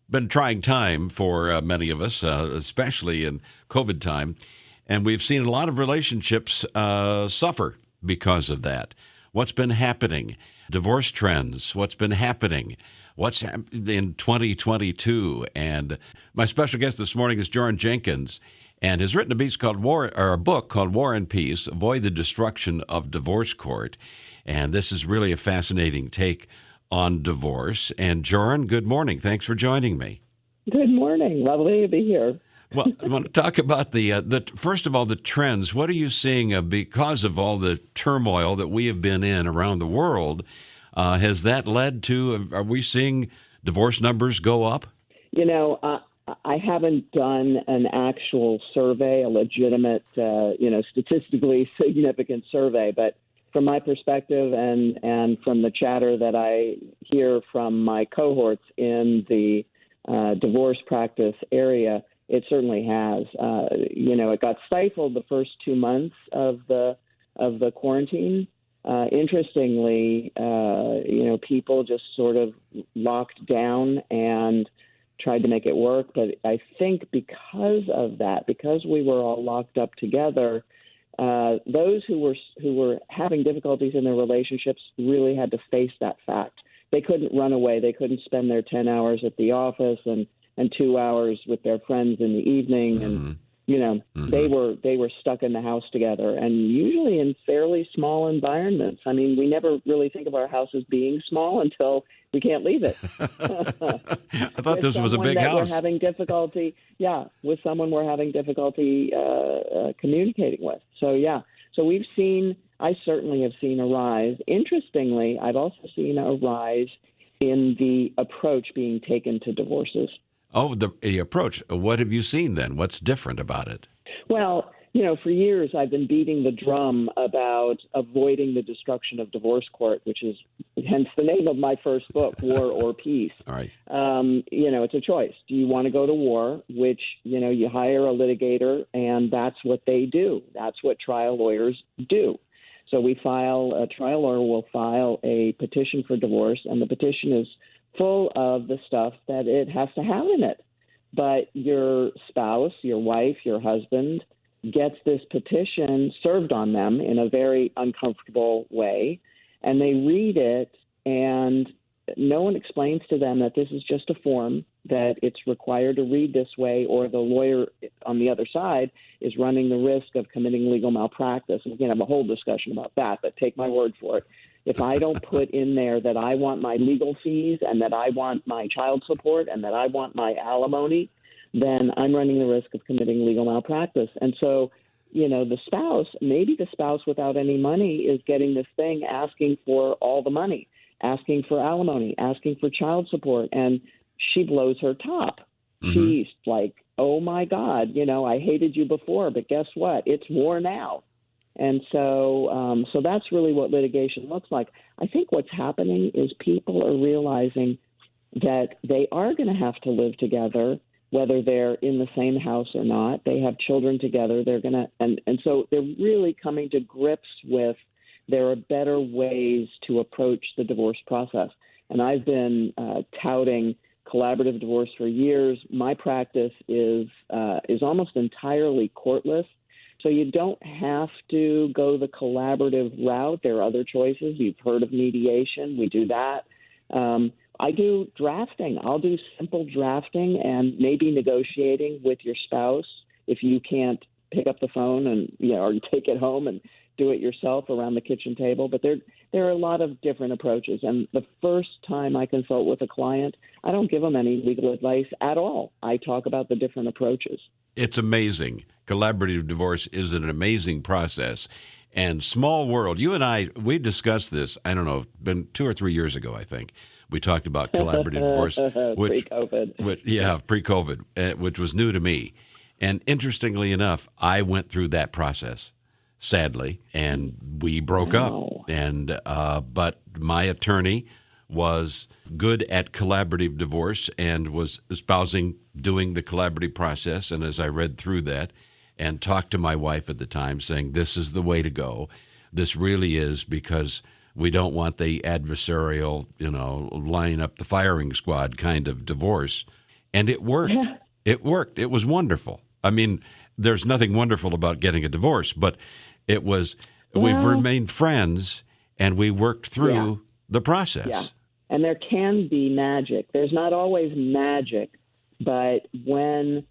been a trying time for many of us, especially in COVID time. And we've seen a lot of relationships suffer because of that. What's been happening? Divorce trends. What's been happening? What's happened in 2022? And my special guest this morning is Joryn Jenkins, and has written a book called War and Peace: Avoid the Destruction of Divorce Court. And this is really a fascinating take on divorce. And Joryn, good morning. Thanks for joining me. Good morning. Lovely to be here. Well, I want to talk about the first of all, the trends. What are you seeing because of all the turmoil that we have been in around the world? Has that led to, are we seeing divorce numbers go up? You know, I haven't done an actual survey, a legitimate, statistically significant survey, but from my perspective and from the chatter that I hear from my cohorts in the divorce practice area, it certainly has. It got stifled the first 2 months of the quarantine. Interestingly, people just sort of locked down and tried to make it work. But I think because of that, because we were all locked up together, those who were having difficulties in their relationships really had to face that fact. They couldn't run away. They couldn't spend their 10 hours at the office and 2 hours with their friends in the evening. And, they were stuck in the house together, and usually in fairly small environments. I mean, we never really think of our house as being small until we can't leave it. I thought this was a big house. We're having difficulty, with someone we're having difficulty communicating with. So I certainly have seen a rise. Interestingly, I've also seen a rise in the approach being taken to divorces. Oh, the approach. What have you seen then? What's different about it? Well, for years I've been beating the drum about avoiding the destruction of divorce court, which is hence the name of my first book, War or Peace. All right. It's a choice. Do you want to go to war, which, you hire a litigator, and that's what they do. That's what trial lawyers do. So a trial lawyer will file a petition for divorce, and the petition is full of the stuff that it has to have in it. But your spouse, your wife, your husband gets this petition served on them in a very uncomfortable way, and they read it, and no one explains to them that this is just a form, that it's required to read this way, or the lawyer on the other side is running the risk of committing legal malpractice. And we can have a whole discussion about that, but take my word for it. If I don't put in there that I want my legal fees and that I want my child support and that I want my alimony, then I'm running the risk of committing legal malpractice. And so, the spouse, maybe the spouse without any money, is getting this thing asking for all the money, asking for alimony, asking for child support, and she blows her top. Mm-hmm. She's like, oh my God, I hated you before, but guess what? It's war now. And so that's really what litigation looks like. I think what's happening is people are realizing that they are going to have to live together, whether they're in the same house or not. They have children together. They're going to, and so they're really coming to grips with there are better ways to approach the divorce process. And I've been touting collaborative divorce for years. My practice is almost entirely courtless. So you don't have to go the collaborative route. There are other choices. You've heard of mediation. We do that. I do drafting. I'll do simple drafting and maybe negotiating with your spouse if you can't pick up the phone and or take it home and do it yourself around the kitchen table. But there are a lot of different approaches. And the first time I consult with a client, I don't give them any legal advice at all. I talk about the different approaches. It's amazing. Collaborative divorce is an amazing process. And small world, you and I, we discussed this, I don't know, been 2 or 3 years ago, I think. We talked about collaborative divorce. Pre-COVID, which was new to me. And interestingly enough, I went through that process, sadly, and we broke up. And but my attorney was good at collaborative divorce and was espousing doing the collaborative process. And as I read through that and talked to my wife at the time saying, this is the way to go. This really is, because we don't want the adversarial, line up the firing squad kind of divorce. And it worked. Yeah. It worked. It was wonderful. I mean, there's nothing wonderful about getting a divorce, but it was, we've remained friends and we worked through the process. Yeah. And there can be magic. There's not always magic, but when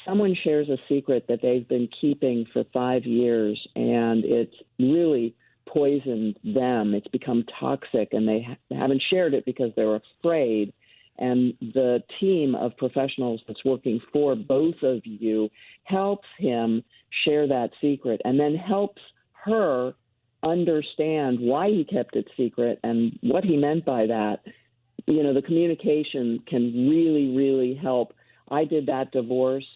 someone shares a secret that they've been keeping for 5 years and it's really poisoned them, it's become toxic, and they haven't shared it because they're afraid, and the team of professionals that's working for both of you helps him share that secret and then helps her understand why he kept it secret and what he meant by that. You know, the communication can really, really help. I did that divorce,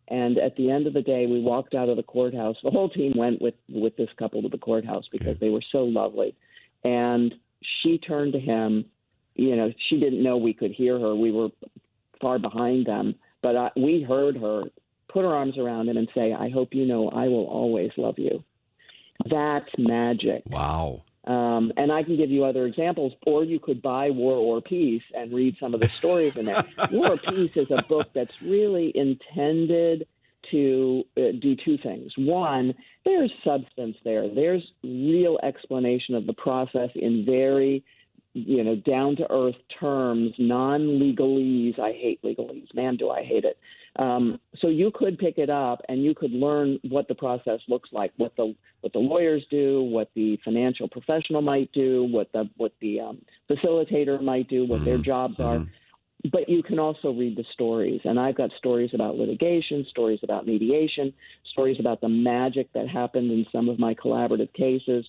and at the end of the day, we walked out of the courthouse. The whole team went with this couple to the courthouse because they were so lovely. And she turned to him. You know, she didn't know we could hear her. We were far behind them. But we heard her put her arms around him and say, "I hope you know I will always love you." That's magic. Wow. And I can give you other examples, or you could buy War or Peace and read some of the stories in there. War or Peace is a book that's really intended to do two things. One, there's substance there. There's real explanation of the process in very, down-to-earth terms, non-legalese. I hate legalese. Man, do I hate it. So you could pick it up and you could learn what the process looks like, what the lawyers do, what the financial professional might do, what the facilitator might do, what their jobs are. But you can also read the stories. And I've got stories about litigation, stories about mediation, stories about the magic that happened in some of my collaborative cases.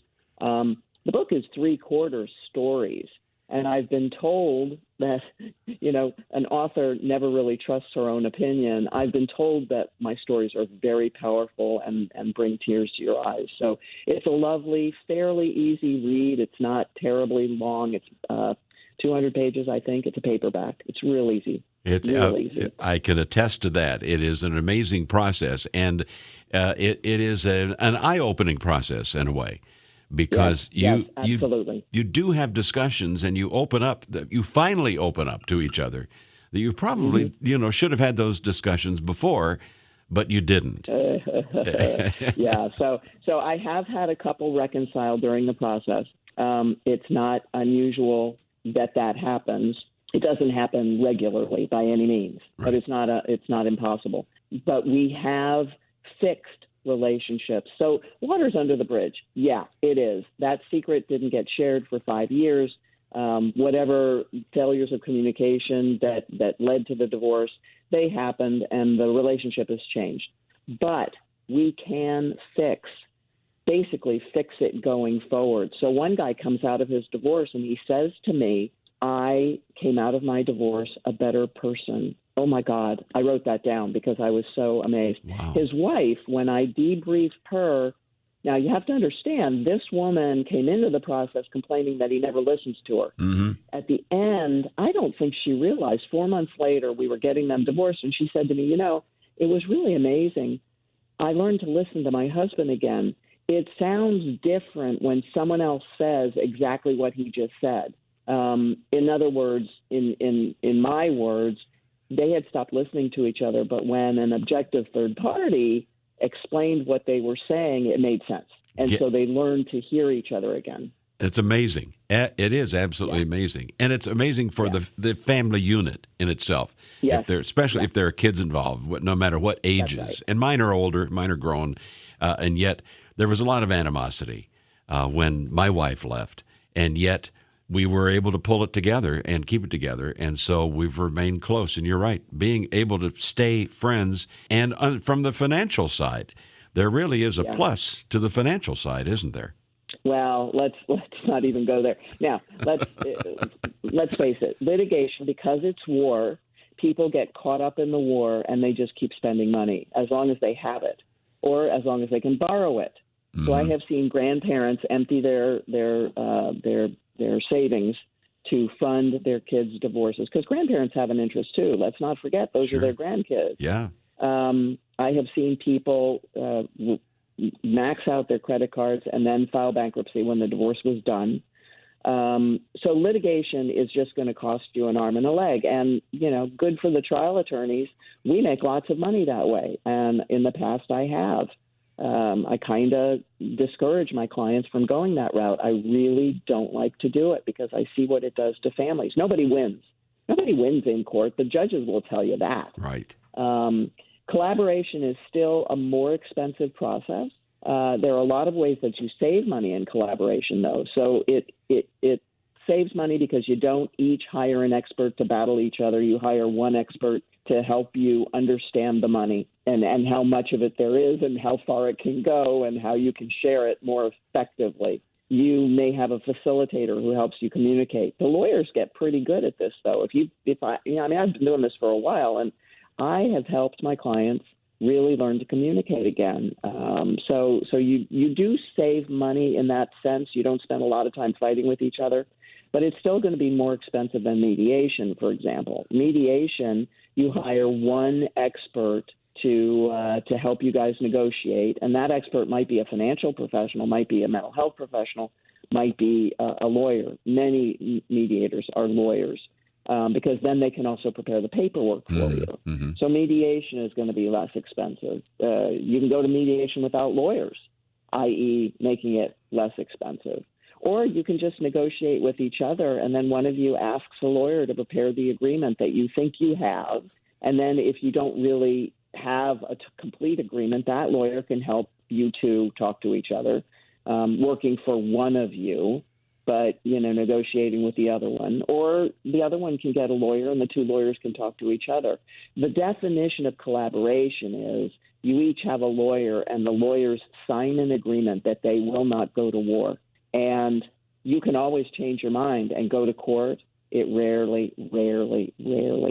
The book is 3/4 stories. And I've been told that, an author never really trusts her own opinion. I've been told that my stories are very powerful and bring tears to your eyes. So it's a lovely, fairly easy read. It's not terribly long. It's 200 pages, I think. It's a paperback. It's real easy. It's real easy. I can attest to that. It is an amazing process, and it is an eye-opening process in a way. Because yes, absolutely. you do have discussions and you finally open up to each other that you probably, should have had those discussions before, but you didn't. Yeah. So I have had a couple reconcile during the process. It's not unusual that happens. It doesn't happen regularly by any means, but it's not impossible. But we have fixed relationships. So water's under the bridge. Yeah, it is. That secret didn't get shared for 5 years. Whatever failures of communication that led to the divorce, they happened, and the relationship has changed. But we can basically fix it going forward. So one guy comes out of his divorce and he says to me, "I came out of my divorce a better person." Oh, my God. I wrote that down because I was so amazed. Wow. His wife, when I debriefed her, now you have to understand, this woman came into the process complaining that he never listens to her. Mm-hmm. At the end, I don't think she realized 4 months later we were getting them divorced, and she said to me, it was really amazing. I learned to listen to my husband again. It sounds different when someone else says exactly what he just said. In other words, in my words, they had stopped listening to each other, but when an objective third party explained what they were saying, it made sense. And so they learned to hear each other again. It's amazing. It is absolutely amazing. And it's amazing for the family unit in itself. Yes. Especially if there are kids involved, no matter what ages. Right. And mine are older, mine are grown. And yet there was a lot of animosity when my wife left. And yet we were able to pull it together and keep it together. And so we've remained close. And you're right, being able to stay friends. And from the financial side, there really is a plus to the financial side, isn't there? Well, let's not even go there. Now, let's face it. Litigation, because it's war, people get caught up in the war and they just keep spending money as long as they have it or as long as they can borrow it. Mm-hmm. So I have seen grandparents empty their savings to fund their kids' divorces, because grandparents have an interest too. Let's not forget those are their grandkids. Yeah. I have seen people max out their credit cards and then file bankruptcy when the divorce was done. So litigation is just going to cost you an arm and a leg. And, good for the trial attorneys. We make lots of money that way. And in the past, I have. I kind of discourage my clients from going that route. I really don't like to do it because I see what it does to families. Nobody wins. Nobody wins in court. The judges will tell you that. Right. Collaboration is still a more expensive process. There are a lot of ways that you save money in collaboration, though. So it saves money because you don't each hire an expert to battle each other. You hire one expert to help you understand the money and how much of it there is and how far it can go and how you can share it more effectively. You may have a facilitator who helps you communicate. The lawyers get pretty good at this, though. I've been doing this for a while, and I have helped my clients really learn to communicate again. So you do save money in that sense. You don't spend a lot of time fighting with each other, but it's still going to be more expensive than mediation, for example. Mediation, you hire one expert to help you guys negotiate, and that expert might be a financial professional, might be a mental health professional, might be a lawyer. Many mediators are lawyers. Because then they can also prepare the paperwork for you. Mm-hmm. So mediation is going to be less expensive. You can go to mediation without lawyers, i.e. making it less expensive. Or you can just negotiate with each other, and then one of you asks a lawyer to prepare the agreement that you think you have. And then if you don't really have a complete agreement, that lawyer can help you two talk to each other, working for one of you, but, negotiating with the other one. Or the other one can get a lawyer and the two lawyers can talk to each other. The definition of collaboration is you each have a lawyer and the lawyers sign an agreement that they will not go to war. And you can always change your mind and go to court. It rarely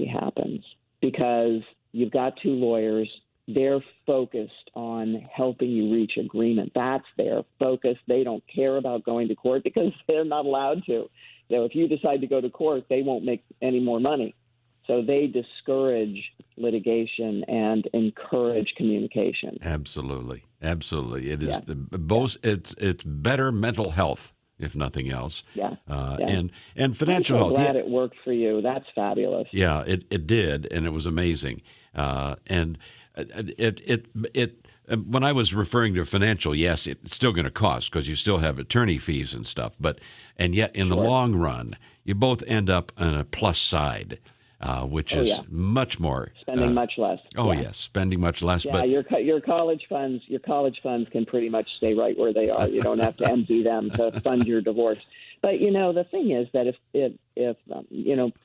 happens because you've got two lawyers. They're focused on helping you reach agreement. That's their focus. They don't care about going to court because they're not allowed to. So if you decide to go to court, they won't make any more money. So they discourage litigation and encourage communication. Absolutely. It is it's better mental health, if nothing else. And financial health. I'm so glad it worked for you. That's fabulous. Yeah, it did, and it was amazing. And when I was referring to financial, yes, it's still going to cost because you still have attorney fees and stuff. And yet in the long run, you both end up on a plus side, which is much more spending much less. Yes, spending much less. Yeah, but your college funds can pretty much stay right where they are. You don't have to empty them to fund your divorce. But the thing is that if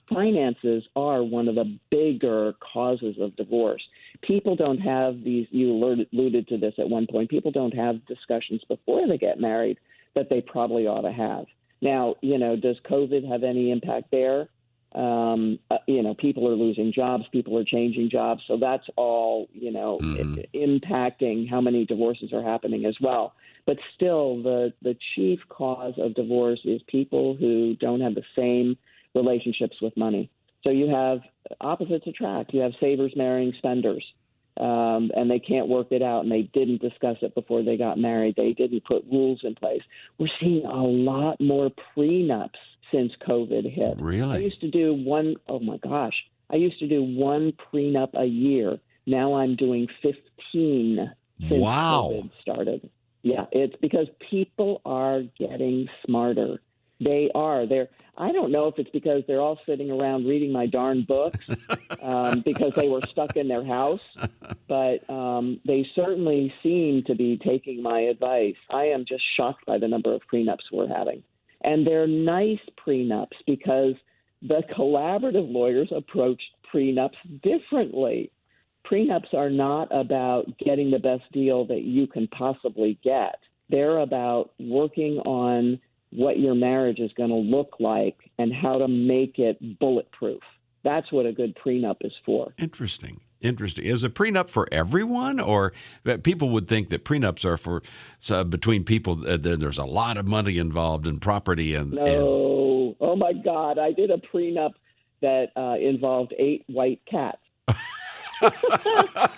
finances are one of the bigger causes of divorce, people don't have these. You alluded to this at one point. People don't have discussions before they get married that they probably ought to have. Now, does COVID have any impact there? People are losing jobs, people are changing jobs. So that's all, impacting how many divorces are happening as well. But still, the chief cause of divorce is people who don't have the same relationships with money. So you have opposites attract. You have savers marrying spenders, and they can't work it out, and they didn't discuss it before they got married. They didn't put rules in place. We're seeing a lot more prenups since COVID hit. Really? I used to do one prenup a year. Now I'm doing 15 since COVID started. Yeah, it's because people are getting smarter. They are. I don't know if it's because they're all sitting around reading my darn books because they were stuck in their house, but they certainly seem to be taking my advice. I am just shocked by the number of prenups we're having. And they're nice prenups because the collaborative lawyers approached prenups differently. Prenups are not about getting the best deal that you can possibly get. They're about working on what your marriage is going to look like and how to make it bulletproof. That's what a good prenup is for. Interesting. Is a prenup for everyone, or people would think that prenups are for between people? There's a lot of money involved in property No. Oh, my God. I did a prenup that involved 8 white cats.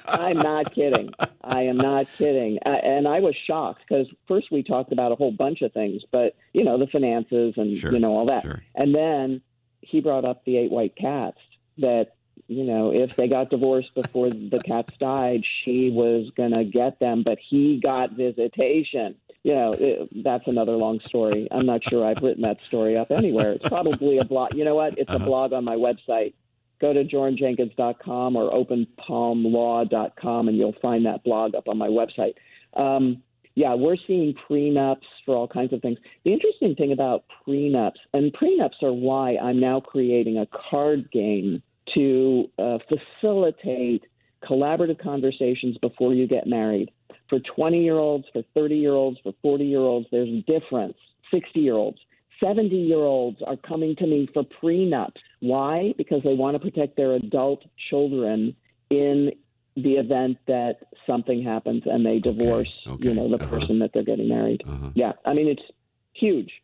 I'm not kidding. I am not kidding. And I was shocked because first we talked about a whole bunch of things, but, the finances and, Sure, all that. sure. And then he brought up the 8 white cats that, if they got divorced before the cats died, she was going to get them, but he got visitation. That's another long story. I'm not sure I've written that story up anywhere. It's probably a blog. You know what? It's a blog on my website. Go to jorynjenkins.com or openpalmlaw.com, and you'll find that blog up on my website. We're seeing prenups for all kinds of things. The interesting thing about prenups, and prenups are why I'm now creating a card game to facilitate collaborative conversations before you get married. For 20-year-olds, for 30-year-olds, for 40-year-olds, there's a difference. 60-year-olds. 70-year-olds are coming to me for prenups. Why? Because they want to protect their adult children in the event that something happens and they divorce, the person that they're getting married. Yeah, I mean, it's huge.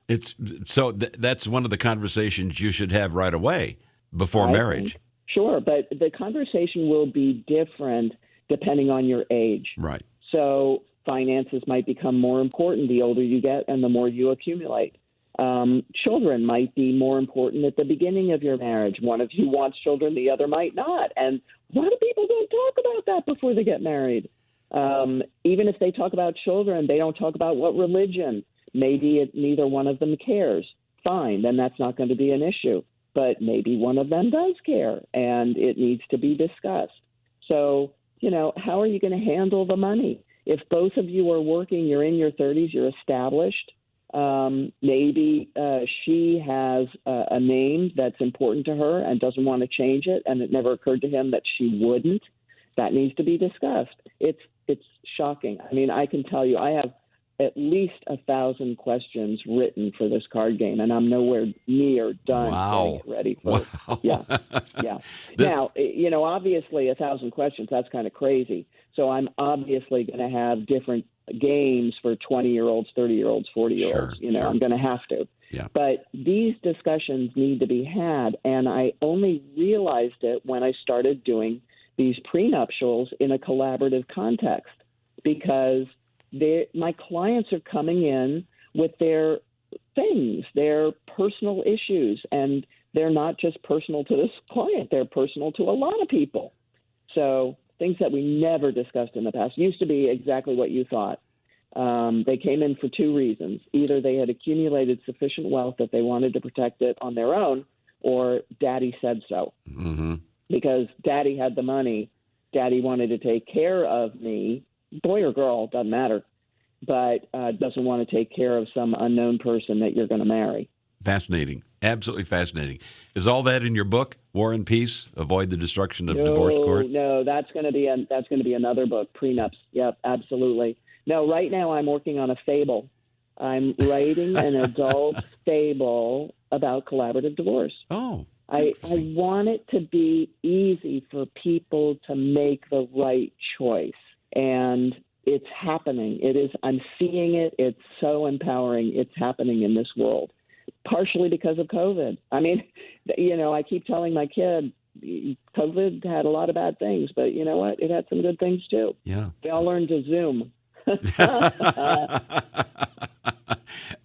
That's one of the conversations you should have right away before marriage. Sure, but the conversation will be different depending on your age. Right. So finances might become more important the older you get and the more you accumulate. Children might be more important at the beginning of your marriage. One of you wants children, the other might not. And a lot of people don't talk about that before they get married. Even if they talk about children, they don't talk about what religion. Maybe neither one of them cares. Fine, then that's not going to be an issue. But maybe one of them does care, and it needs to be discussed. So, how are you going to handle the money? If both of you are working, you're in your 30s, you're established, maybe she has a name that's important to her and doesn't want to change it, and it never occurred to him that she wouldn't. That needs to be discussed. It's shocking. I mean, I can tell you, I have at least 1,000 questions written for this card game, and I'm nowhere near done getting it ready for it. Yeah. Now, obviously 1,000 questions, that's kind of crazy. So I'm obviously going to have different games for 20-year-olds, 30-year-olds, 40-year-olds. Sure. I'm going to have to. Yeah. But these discussions need to be had, and I only realized it when I started doing these prenuptials in a collaborative context, because my clients are coming in with their things, their personal issues, and they're not just personal to this client, they're personal to a lot of people. So things that we never discussed in the past used to be exactly what you thought. They came in for 2 reasons. Either they had accumulated sufficient wealth that they wanted to protect it on their own, or daddy said so. Mm-hmm. Because daddy had the money, daddy wanted to take care of me, boy or girl, doesn't matter, but doesn't want to take care of some unknown person that you're going to marry. Fascinating. Absolutely fascinating. Is all that in your book, War and Peace, Avoid the Destruction of Divorce Court? No, that's going to be another book, Prenups. Yep, absolutely. No, right now I'm working on a fable. I'm writing an adult fable about collaborative divorce. Oh. I want it to be easy for people to make the right choice. And it's happening. I'm seeing it. It's so empowering. It's happening in this world, partially because of COVID. I mean, I keep telling my kid, COVID had a lot of bad things, but you know what? It had some good things too. Yeah. They all learned to Zoom.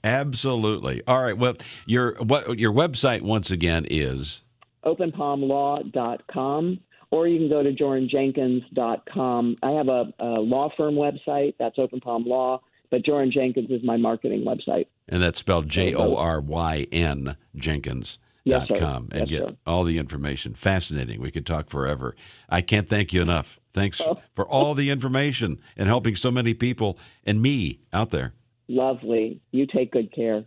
Absolutely. All right. Well, your website once again is openpalmlaw.com, or you can go to jorynjenkins.com. I have a law firm website. That's Open Palm Law, but Joryn Jenkins is my marketing website. And that's spelled Joryn Jenkins.com. And get all the information. Fascinating. We could talk forever. I can't thank you enough. Thanks for all the information and helping so many people and me out there. Lovely. You take good care.